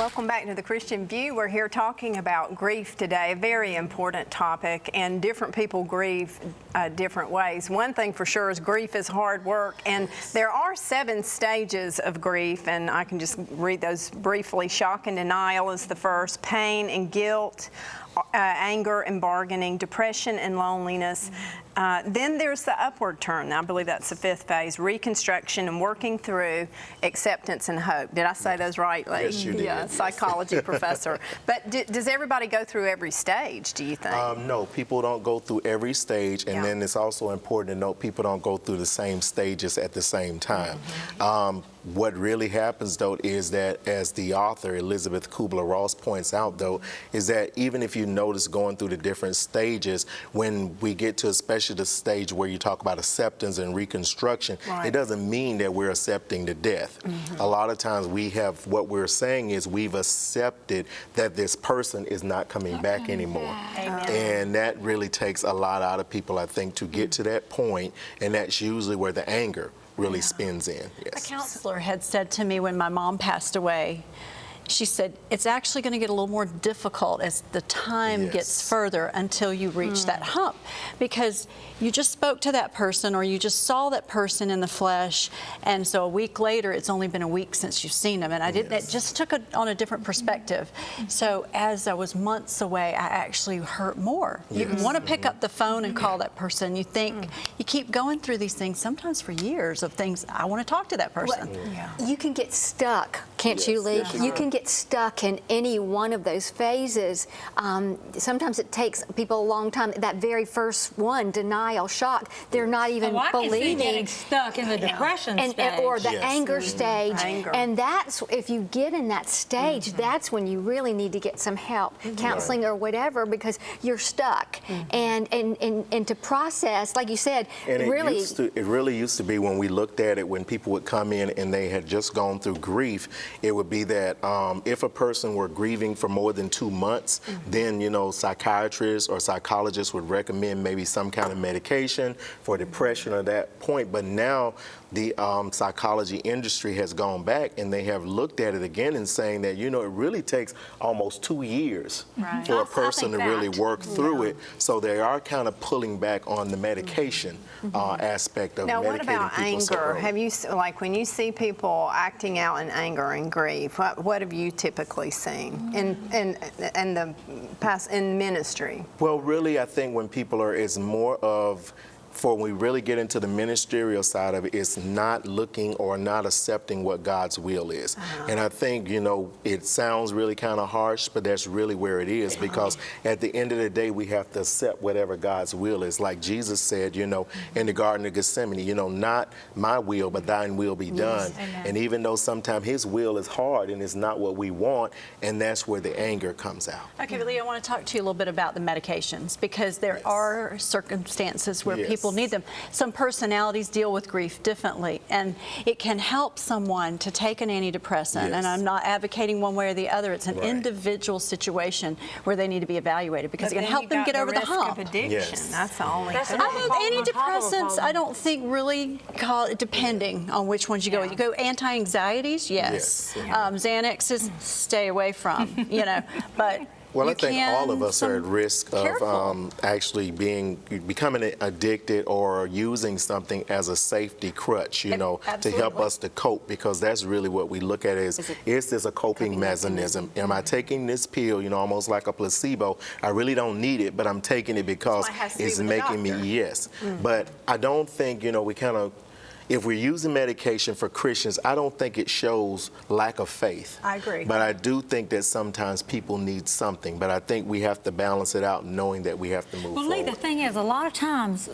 Welcome back to the Christian View. We're here talking about grief today, a very important topic, and different people grieve different ways. One thing for sure is grief is hard work, and there are 7 stages of grief, and I can just read those briefly. Shock and denial is the first, pain and guilt, anger and bargaining, depression and loneliness. Then there's the upward turn. I believe that's the 5th phase, reconstruction and working through, acceptance and hope. Did I say those right, Lee? Yes, you did. Yeah, psychology professor. But does everybody go through every stage, do you think? No, people don't go through every stage, and then it's also important to note people don't go through the same stages at the same time. What really happens, though, is that, as the author, Elizabeth Kubler-Ross, points out, though, is that even if you notice going through the different stages, when we get to especially the stage where you talk about acceptance and reconstruction, it doesn't mean that we're accepting the death. A lot of times what we're saying is we've accepted that this person is not coming back anymore. And that really takes a lot out of people, I think, to get to that point, and that's usually where the anger really spins in. Yes. A counselor had said to me when my mom passed away, she said, it's actually going to get a little more difficult as the time gets further until you reach that hump, because you just spoke to that person or you just saw that person in the flesh, and so a week later it's only been a week since you've seen them, and it just took on a different perspective. So as I was months away, I actually hurt more. You want to pick up the phone and call that person. You think you keep going through these things sometimes for years of things. I want to talk to that person. You can get stuck, can't you, Lee? You can get stuck in any one of those phases. Sometimes it takes people a long time. That very first one, denial, shock, they're not even believing. Getting stuck in the depression stage. Or the anger stage. And that's, if you get in that stage, that's when you really need to get some help, counseling or whatever, because you're stuck. And to process, like you said, and it really used to be, when we looked at it, when people would come in and they had just gone through grief, it would be that if a person were grieving for more than 2 months, then, psychiatrists or psychologists would recommend maybe some kind of medication for depression at that point. But now the psychology industry has gone back and they have looked at it again and saying that, it really takes almost 2 years for a person to really work through it. So they are kind of pulling back on the medication aspect of medicating people. Now, what about anger? Have you, like, when you see people acting out in anger and grief, what have you typically seen in ministry? Well, really, I think when people it's more of, when we really get into the ministerial side of it, it's not looking or not accepting what God's will is. And I think, it sounds really kind of harsh, but that's really where it is, because at the end of the day, we have to accept whatever God's will is. Like Jesus said, in the Garden of Gethsemane, not my will, but thine will be done. And even though sometimes his will is hard and it's not what we want, and that's where the anger comes out. Okay, Lee, I want to talk to you a little bit about the medications, because there are circumstances where people need them. Some personalities deal with grief differently, and it can help someone to take an antidepressant, and I'm not advocating one way or the other. It's an individual situation where they need to be evaluated, because it can help them get over the hump. That's the only thing. Antidepressants, I don't think really depending on which ones you go with. You go anti-anxieties, Xanaxes, stay away from, but well, I think all of us are at risk of actually becoming addicted or using something as a safety crutch, to help us to cope, because that's really what we look at is this a coping mechanism? Am I taking this pill, almost like a placebo? I really don't need it, but I'm taking it because it's making me, But I don't think, if we're using medication for Christians, I don't think it shows lack of faith. I agree. But I do think that sometimes people need something. But I think we have to balance it out, knowing that we have to move forward. Lee, the thing is, a lot of times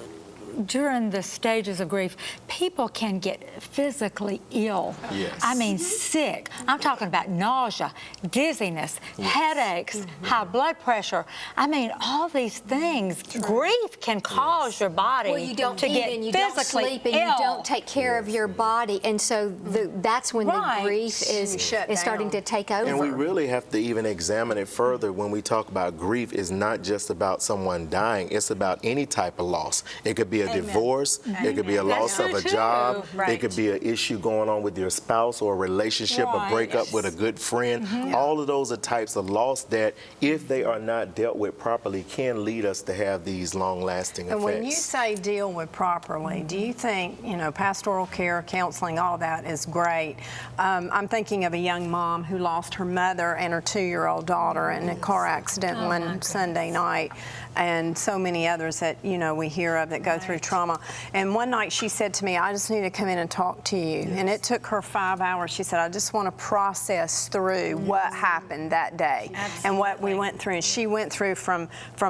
during the stages of grief, people can get physically ill. I mean, sick. I'm talking about nausea, dizziness, headaches, high blood pressure. I mean, all these things. Grief can cause your body you don't to eat get and you physically don't sleep and ill. you don't take care of your body, and so that's when the grief is starting to take over. And we really have to even examine it further when we talk about grief. It's not just about someone dying. It's about any type of loss. It could be a a divorce. It could be a loss of a true, job. too. Right. It could be an issue going on with your spouse or a relationship, a breakup with a good friend. All of those are types of loss that, if they are not dealt with properly, can lead us to have these long-lasting effects. And when you say deal with properly, do you think, pastoral care, counseling, all of that is great? I'm thinking of a young mom who lost her mother and her 2-year-old daughter in a car accident one Sunday night, and so many others that, we hear of that go through trauma. And one night she said to me, I just need to come in and talk to you. And it took her 5 hours. She said, I just want to process through what happened that day and what we went through. And she went through from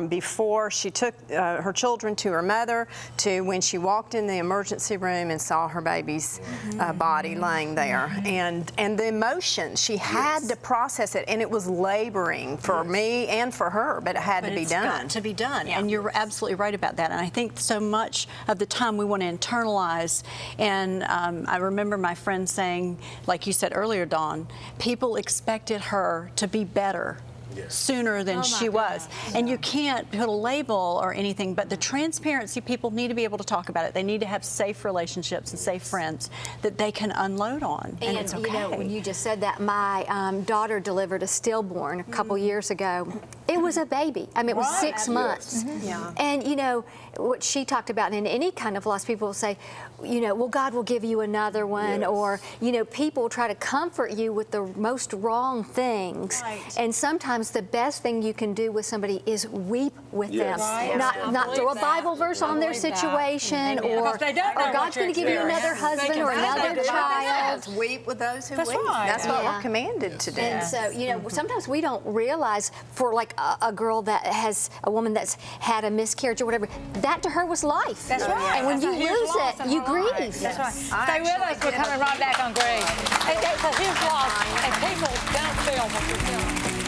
before she took her children to her mother to when she walked in the emergency room and saw her baby's body laying there. And the emotions, she had to process it, and it was laboring for me and for her, but it had to be It's done. got to be done, Yeah. and you're absolutely right about that. And I think so much of the time we want to internalize. And I remember my friend saying, like you said earlier, Dawn, people expected her to be better sooner than she was. And you can't put a label or anything, but the transparency, people need to be able to talk about it. They need to have safe relationships and safe friends that they can unload on. And it's okay. When you just said that, my daughter delivered a stillborn a couple years ago. It was a baby. I mean, it was 6 months. Yeah. And what she talked about in any kind of loss, people will say, well, God will give you another one, or people try to comfort you with the most wrong things. Right. And sometimes the best thing you can do with somebody is weep with them, Right. not throw a Bible verse on their situation, or Because they don't know what God's going you're to give you another experiencing. husband or They can another think about child. Yes, weep with those who That's weep. right. That's what Yeah. we're commanded to do. And so, sometimes we don't realize for like a girl that has a woman that's had a miscarriage or whatever, that to her was life. That's right. And when That's you a huge lose loss it, in you her life. grieve. That's right. I Stay with actually us. We're did coming right back on Grace. It's a huge loss, and people don't feel what you're feeling.